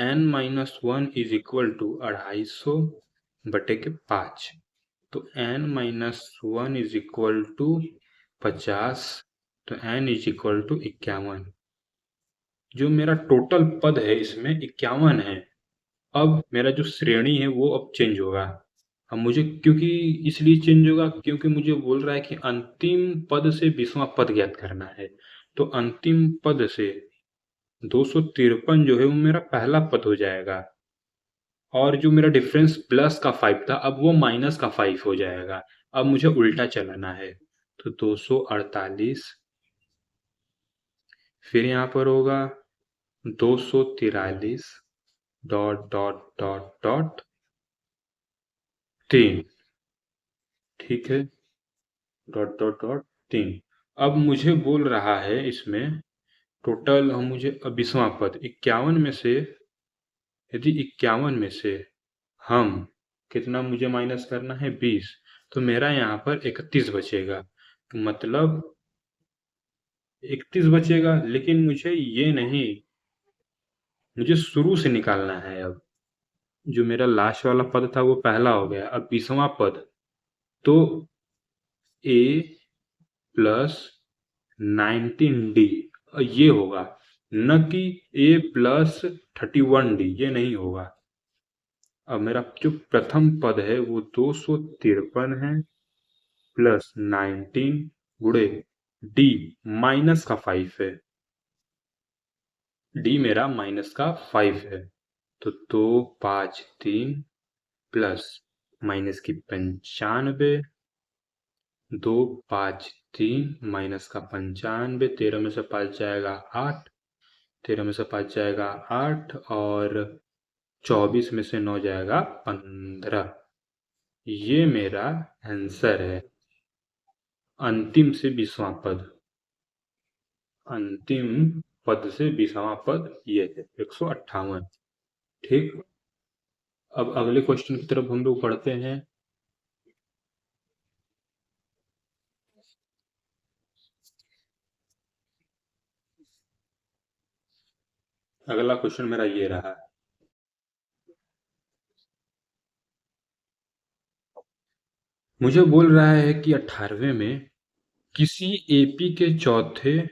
n minus 1 is equal to 250 बटे के 5। तो n minus 1 is equal to 50। तो n इज इक्वल टू 51। जो मेरा टोटल पद है इसमें 51 है। अब मेरा जो श्रेणी है वो अब चेंज होगा। अब मुझे क्योंकि इसलिए चेंज होगा क्योंकि मुझे बोल रहा है कि अंतिम पद से 20वां पद ज्ञात करना है। तो अंतिम पद से 253 जो है वो मेरा पहला पद हो जाएगा, और जो मेरा डिफरेंस प्लस का 5 था अब वो माइनस का 5 हो जाएगा। अब मुझे उल्टा चलाना है, तो 248, फिर यहाँ पर होगा 243 डॉट डॉट डॉट डॉट 3। ठीक है, डॉट डॉट डॉट 3। अब मुझे बोल रहा है इसमें टोटल, हम मुझे 20वां पद 51 में से, यदि 51 में से हम कितना मुझे माइनस करना है 20, तो मेरा यहाँ पर 31 बचेगा। तो मतलब 31 बचेगा, लेकिन मुझे ये नहीं, मुझे शुरू से निकालना है। अब जो मेरा लास्ट वाला पद था वो पहला हो गया, अब 20वां पद, तो a प्लस 19d ये होगा, न कि a प्लस 31d, ये नहीं होगा। अब मेरा जो प्रथम पद है वो 253 है प्लस 19 गुणे d माइनस का 5 है। d मेरा माइनस का 5 है, तो 253 प्लस माइनस की 95, 253 माइनस का 95, 13 में से 5 जाएगा 8, 13 में से 5 जाएगा 8, और 24 में से 9 जाएगा 15। ये मेरा आंसर है। अंतिम से 20वां पद, अंतिम पद से 20वां पद ये है 158। ठीक, अब अगले क्वेश्चन की तरफ हम लोग पढ़ते हैं। अगला क्वेश्चन मेरा ये रहा, मुझे बोल रहा है कि 18वें में किसी एपी के चौथे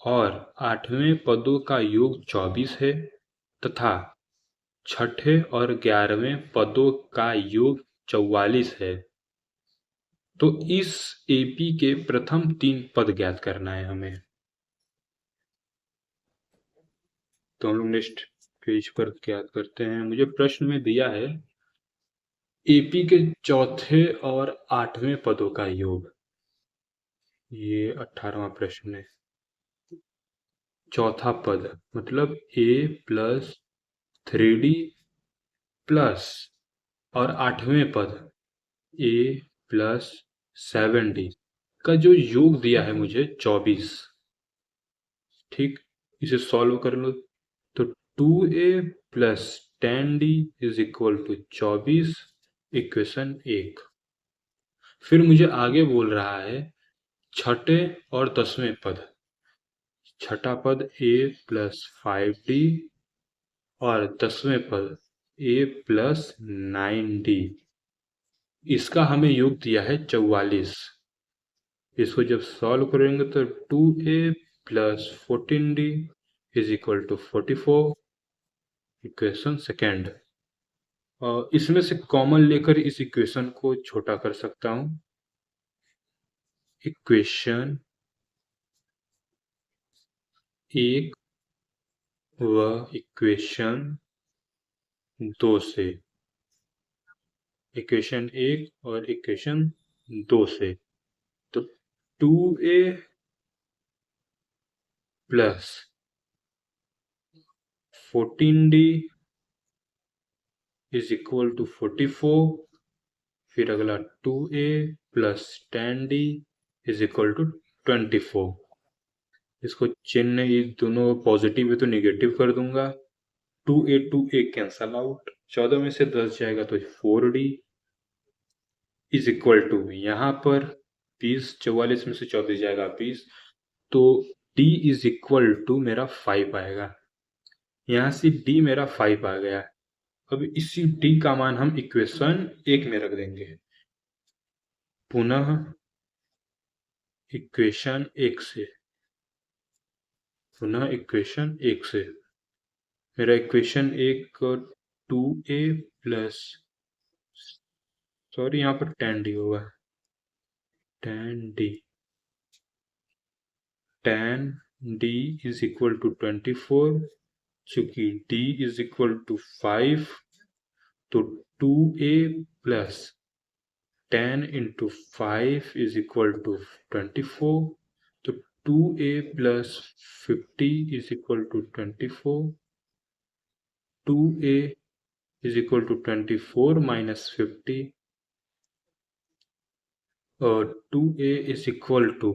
और 8वें पदों का योग 24 है तथा छठे और 11वें पदों का योग 44 है। तो इस एपी के प्रथम 3 पद ज्ञात करना है हमें। तो हम लोग नेक्स्ट पेज पर ज्ञात करते हैं। मुझे प्रश्न में दिया है एपी के चौथे और 8वें पदों का योग। ये 18वां प्रश्न है। चौथा पद मतलब a प्लस 3d प्लस, और 8वें पद a प्लस 7d का जो योग दिया है मुझे 24। ठीक, इसे सॉल्व कर लो तो 2a plus 10d is equal to 24, equation 1। फिर मुझे आगे बोल रहा है छठे और 10वें पद, छठा पद a प्लस 5d और 10वें पद a प्लस 9d, इसका हमें योग दिया है 44। इसको जब सॉल्व करेंगे तो 2a plus 14d is equal to 44, equation second. और इसमें से कॉमन लेकर इस इक्वेशन को छोटा कर सकता हूं। इक्वेशन 1 व इक्वेशन 2 से, इक्वेशन 1 और इक्वेशन 2 से, तो 2a plus 14d is equal to 44, फिर अगला 2a plus 10d is equal to 24। इसको चिन्ह, ये दोनों पॉजिटिव है तो निगेटिव कर दूंगा। 2a कैंसल आउट, 14 में से 10 जाएगा तो 4d इज इक्वल टू, यहाँ पर 20, 44 में से 24 जाएगा 20, तो d इज इक्वल टू मेरा 5 आएगा। यहाँ से d मेरा 5 आ गया। अब इसी d का मान हम इक्वेशन 1 में रख देंगे। पुनः इक्वेशन 1 से, पुनः इक्वेशन 1 से मेरा इक्वेशन 1 2a प्लस, सॉरी यहाँ पर 10d होगा, 10d, 10d is equal to 24, चूंकि d इज इक्वल टू 5, तो 2a plus 10 into 5 is equal to 24, तो 2a plus 50 is equal to 24, 2a is equal to 24 minus 50, और 2a इज इक्वल टू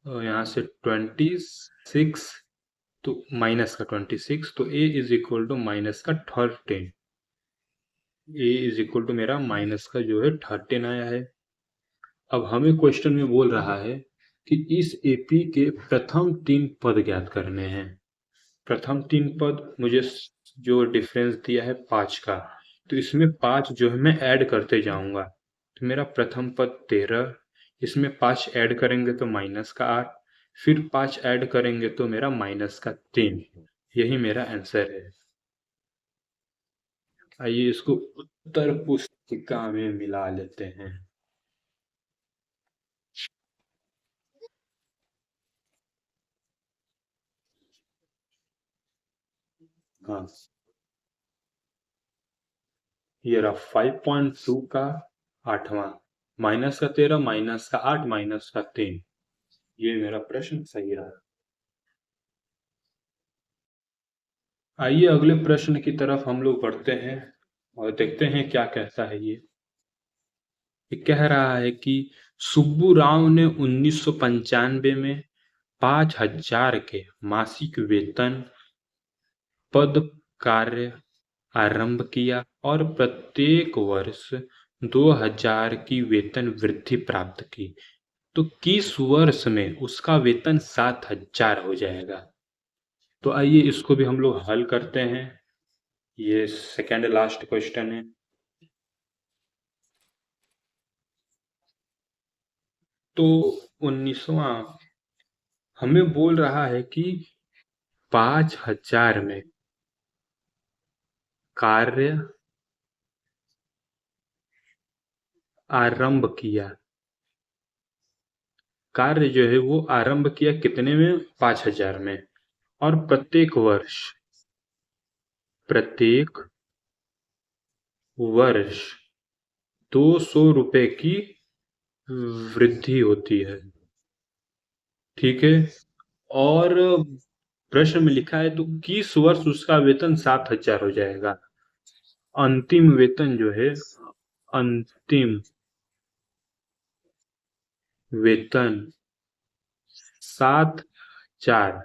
यहाँ से 26, तो माइनस का 26, तो a is equal to minus का 13, a इज इक्वल टू मेरा माइनस का जो है 13 आया है। अब हमें क्वेश्चन में बोल रहा है कि इस AP के प्रथम 3 पद ज्ञात करने हैं। प्रथम 3 पद मुझे जो डिफरेंस दिया है 5 का, तो इसमें 5 जो है मैं ऐड करते जाऊंगा। तो मेरा प्रथम पद 13, इसमें 5 ऐड करेंगे तो माइनस का 8, फिर 5 ऐड करेंगे तो मेरा माइनस का 3, यही मेरा आंसर है। आइए इसको उत्तर पुस्तिका में मिला लेते हैं। हाँ, ये रहा 5.2 का 8वां, माइनस का 13, माइनस का 8, माइनस का 3, ये मेरा प्रश्न सही रहा। आइए अगले प्रश्न की तरफ हम लोग बढ़ते हैं और देखते हैं क्या कहता है ये कह रहा है कि सुब्बू राव ने 1995 में 5,000 के मासिक वेतन पद कार्य आरंभ किया और प्रत्येक वर्ष 2,000 की वेतन वृद्धि प्राप्त की, तो किस वर्ष में उसका वेतन 7,000 हो जाएगा। तो आइए इसको भी हम लोग हल करते हैं। ये सेकेंड लास्ट क्वेश्चन है। तो 19वां हमें बोल रहा है कि 5,000 में कार्य आरंभ किया, कार्य जो है वो आरंभ किया कितने में, 5,000 में, और प्रत्येक वर्ष 200 रुपए की वृद्धि होती है, ठीक है। और प्रश्न में लिखा है तो किस वर्ष उसका वेतन 7,000 हो जाएगा। अंतिम वेतन जो है, अंतिम वेतन 7,000,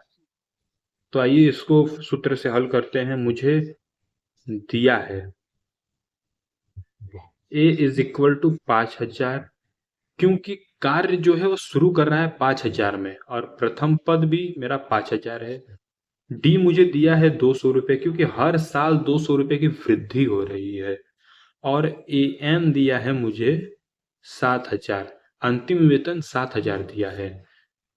तो आइए इसको सूत्र से हल करते हैं। मुझे दिया है a इज इक्वल टू 5,000 क्योंकि कार्य जो है वो शुरू कर रहा है 5,000 में और प्रथम पद भी मेरा 5,000 है। डी मुझे दिया है 200 रुपये, क्योंकि हर साल 200 रुपये की वृद्धि हो रही है। और ए एन दिया है मुझे 7,000, अंतिम वेतन 7,000 दिया है।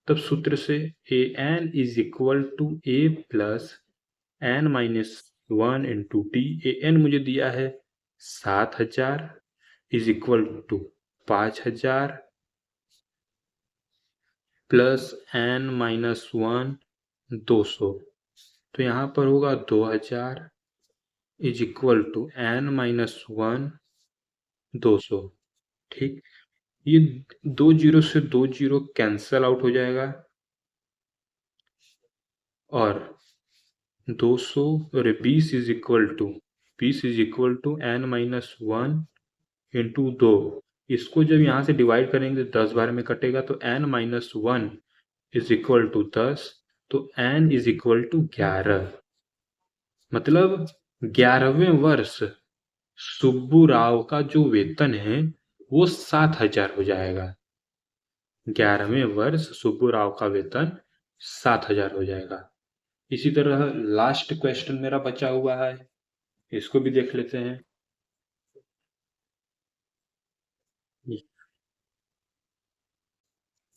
तब सूत्र से a n is equal to a plus n minus 1 into t. A n मुझे दिया है 7,000 is equal to 5,000 plus n minus 1 200। तो यहाँ पर होगा 2,000 is equal to n minus 1 200। ठीक, ये 2 जीरो से 2 जीरो कैंसल आउट हो जाएगा और 200 और 20 is equal to n minus 1 into 2। इसको जब यहाँ से डिवाइड करेंगे 10 बार में कटेगा, तो n minus 1 is equal to 10। तो n इज इक्वल टू 11। मतलब 11वें वर्ष सुब्बू राव का जो वेतन है वो 7,000 हो जाएगा। 11वें वर्ष सुब्बू राव का वेतन 7,000 हो जाएगा। इसी तरह लास्ट क्वेश्चन मेरा बचा हुआ है, इसको भी देख लेते हैं।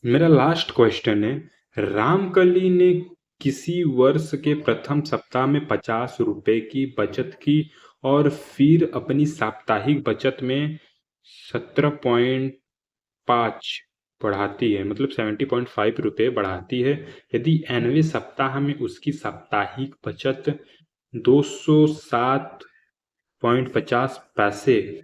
मेरा लास्ट क्वेश्चन है, रामकली ने किसी वर्ष के प्रथम सप्ताह में 50 रुपए की बचत की और फिर अपनी साप्ताहिक बचत में 17.5 बढ़ाती है, मतलब 70.5 रुपए बढ़ाती है। यदि nवें सप्ताह में उसकी साप्ताहिक बचत 207.50 पैसे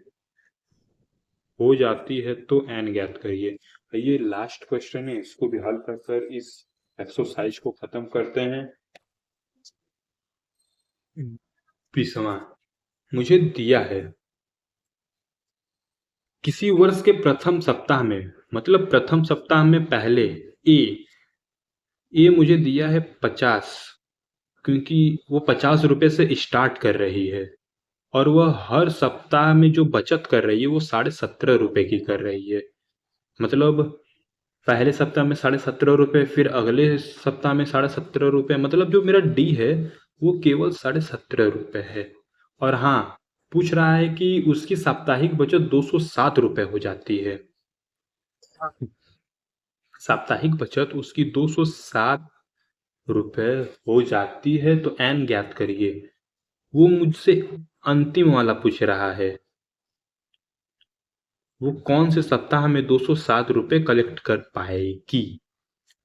हो जाती है तो n ज्ञात करिए। ये लास्ट क्वेश्चन है, इसको भी हल कर कर इस एक्सरसाइज को खत्म करते हैं। 20वां मुझे दिया है, किसी वर्ष के प्रथम सप्ताह में, मतलब प्रथम सप्ताह में पहले ए मुझे दिया है 50, क्योंकि वो 50 रुपए से स्टार्ट कर रही है और वह हर सप्ताह में जो बचत कर रही है वो 17.5 रुपए की कर रही है। मतलब पहले सप्ताह में 17.5 रुपए, फिर अगले सप्ताह में 17.5 रुपए, मतलब जो मेरा डी है वो केवल 17.5 रुपए है। और हाँ, पूछ रहा है कि उसकी साप्ताहिक बचत 207 रुपए हो जाती है। साप्ताहिक बचत उसकी 207 रुपए हो जाती है तो एन ज्ञात करिए। वो मुझसे अंतिम वाला पूछ रहा है, वो कौन से सप्ताह में 207 रुपए कलेक्ट कर पाएगी।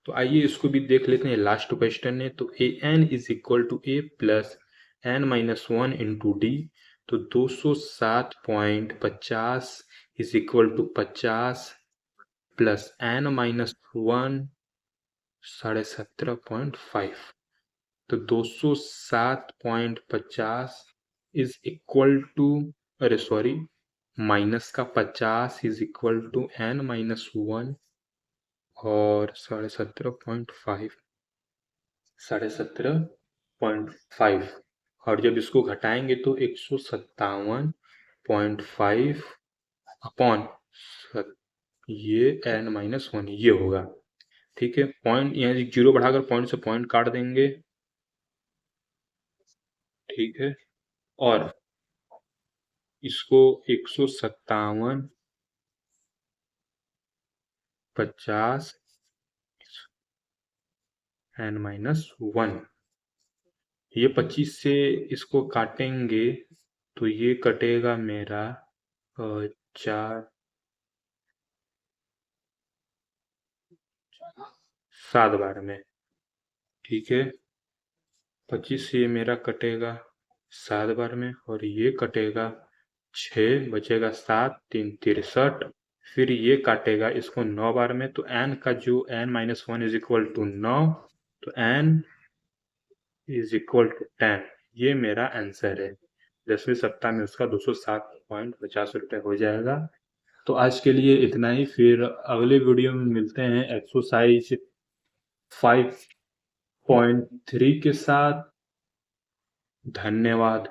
तो आइए इसको भी देख लेते हैं। लास्ट क्वेश्चन है, तो a n is equal to a plus n minus 1 into d. तो 207.50 is equal to 50 plus n minus 1 17.5। तो 207.50 इज इक्वल टू, अरे सॉरी, माइनस का 50 is equal to n minus 1 और 17.5 17.5, और जब इसको घटाएंगे तो 157.5 अपॉन ये एन माइनस 1 ये होगा। ठीक है, पॉइंट यहाँ जीरो बढ़ाकर पॉइंट से पॉइंट काट देंगे। ठीक है, और इसको 157.50 एन माइनस 1, ये 25 से इसको काटेंगे तो ये कटेगा मेरा 7 बार में। ठीक है, 25 से ये मेरा कटेगा 7 बार में और ये कटेगा 6, बचेगा 7, 3 63। फिर ये काटेगा इसको 9 बार में, तो n का जो n minus 1 is equal to 9, तो n इज इक्वल टू 10। ये मेरा आंसर है। 10वें सप्ताह में उसका 207.50 रुपये हो जाएगा। तो आज के लिए इतना ही, फिर अगले वीडियो में मिलते हैं एक्सरसाइज 5.3 के साथ। धन्यवाद।